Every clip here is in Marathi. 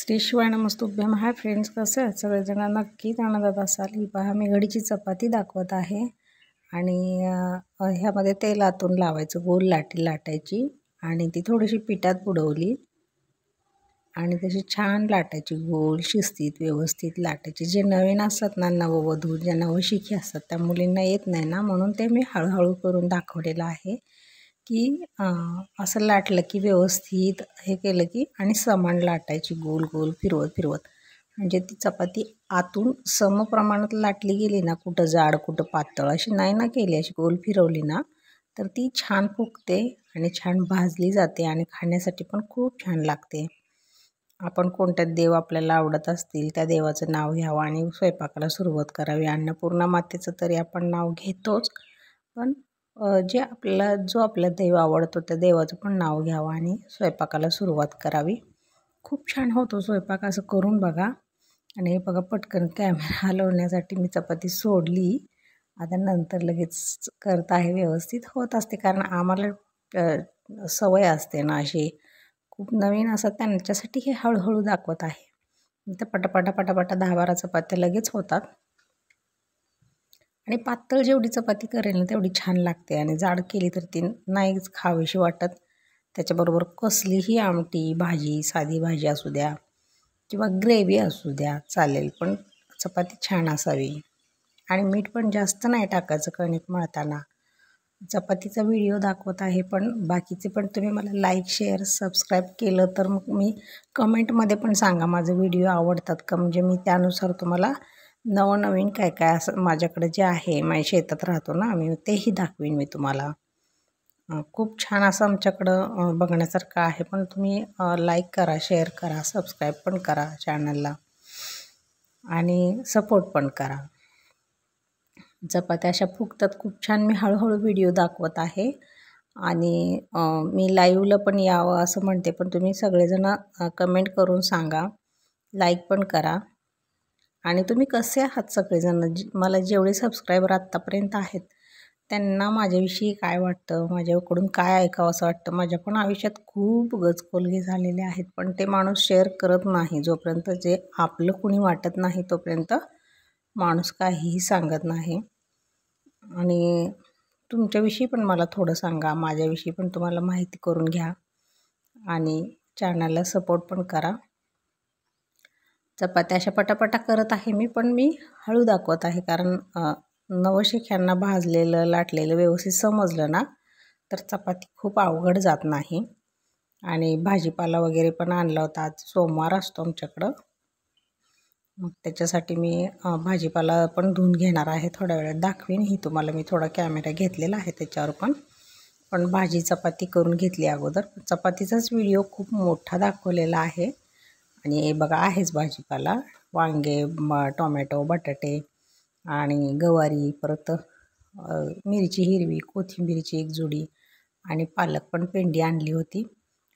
श्री शिवाय नमस्तुभ्यम. हाय फ्रेंड्स, कसे आहेत सगळेजण? नक्कीच आनंदात असाल. ही पहा, मी घडीची चपाती दाखवत आहे आणि ह्यामध्ये तेल आतून लावायचं, गोल लाटी लाटायची आणि ती थोडीशी पिठात बुडवली आणि तशी छान लाटायची, गोल शिस्तीत व्यवस्थित लाटायची. जे नवीन असतात ना, नववधू ज्या नवशिकी असतात त्या मुलींना येत नाही ना, म्हणून ते मी हळूहळू करून दाखवलेलं आहे की असं लाटलं की व्यवस्थित हे केलं की आणि समान लाटायची, गोल गोल फिरवत फिरवत. म्हणजे ती चपाती आतून समप्रमाणात लाटली गेली ना, कुठं जाड कुठं पातळ अशी नाही ना केली, अशी गोल फिरवली ना तर ती छान फुगते आणि छान भाजली जाते आणि खाण्यासाठी पण खूप छान लागते. आपण कोणत्या देव आपल्याला आवडत असतील त्या देवाचं नाव घ्यावं आणि स्वयंपाकाला सुरुवात करावी. अन्नपूर्णा मातेचं तरी आपण नाव घेतोच, पण जो आपला देव आवडतो त्या देवाचं पण नाव घ्यावं आणि स्वयंपाकाला सुरुवात करावी. खूप छान होतो स्वयंपाक, असं करून बघा. आणि हे बघा, पटकन कॅमेरा हलवण्यासाठी मी चपाती सोडली. आता नंतर लगेच करत आहे, व्यवस्थित होत असते, कारण आम्हाला सवय असते ना अशी. खूप नवीन असतात त्यांच्यासाठी हे हळूहळू दाखवत आहे. तर पटापटा पटापटा 10-12 चपात्या लगेच होतात आणि पातळ जेवढी चपाती करेल ना तेवढी छान लागते आणि जाड केली तर ती नाहीच खावीशी वाटत. त्याच्याबरोबर कसलीही आमटी भाजी, साधी भाजी असू द्या किंवा ग्रेव्ही असू द्या चालेल, पण चपाती छान असावी. आणि मीठ पण जास्त नाही टाकायचं कणिक मळताना. चपातीचा व्हिडिओ दाखवत आहे, पण बाकीचे पण तुम्ही मला लाईक शेअर सबस्क्राईब केलं तर मग मी कमेंटमध्ये पण सांगा माझे व्हिडिओ आवडतात का, म्हणजे मी त्यानुसार तुम्हाला नवनवीन काय काय असं माझ्याकडे जे आहे, माझ्या शेतात राहतो ना आम्ही, तेही दाखवीन मी तुम्हाला. खूप छान असं आमच्याकडं बघण्यासारखं आहे, पण तुम्ही लाईक करा, शेअर करा, सबस्क्राईब पण करा चॅनलला आणि सपोर्ट पण करा. चपात्या अशा फुगतात खूप छान. मी हळूहळू व्हिडिओ दाखवत आहे आणि मी लाईव्हला पण यावं असं म्हणते, पण तुम्ही सगळेजण कमेंट करून सांगा, लाईक पण करा. आणि तुम्ही कसे आहात सगळेजण? मला जेवढे सबस्क्रायबर आत्तापर्यंत आहेत त्यांना माझ्याविषयी काय वाटतं, माझ्याकडून काय ऐकावं असं वाटतं? माझ्या पण आयुष्यात खूप गजकोलगे झालेले आहेत, पण ते माणूस शेअर करत नाही. जोपर्यंत जे आपलं कुणी वाटत नाही तोपर्यंत माणूस काहीही सांगत नाही. आणि तुमच्याविषयी पण मला थोडं सांगा, माझ्याविषयी पण तुम्हाला माहिती करून घ्या आणि चॅनलला सपोर्ट पण करा. चपात्या अशा पटापटा करत आहे पण मी हळू दाखवत आहे, कारण नवशिक्यांना भाजलेलं लाटलेलं व्यवस्थित समजलं ना तर चपाती खूप अवघड जात नाही. आणि भाजीपाला वगैरे पण आणला होता, आज सोमवार असतो आमच्याकडं, मग त्याच्यासाठी मी भाजीपाला पण धुवून घेणार आहे. थोड्या वेळात दाखवीन ही तुम्हाला. मी थोडा कॅमेरा घेतलेला आहे त्याच्यावर पण भाजी चपाती करून घेतली अगोदर. चपातीचाच व्हिडिओ खूप मोठा दाखवलेला आहे. आणि हे बघा, आहेच भाजीपाला, वांगे, टोमॅटो, बटाटे आणि गवारी, परत मिरची हिरवी, कोथिंबीरची एक जुडी आणि पालक पण पेंडी आणली होती.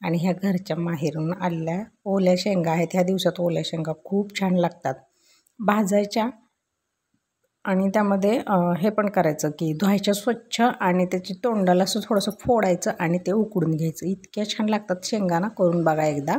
आणि ह्या घरच्या माहेरून आलेल्या ओल्या शेंगा आहेत. ह्या दिवसात ओल्या शेंगा खूप छान लागतात भाजायच्या. आणि त्यामध्ये हे पण करायचं की धुवायच्या स्वच्छ आणि त्याची तोंडाला असं थोडंसं फोडायचं आणि ते उकडून घ्यायचं. इतक्या छान लागतात शेंगा ना, करून बघा एकदा.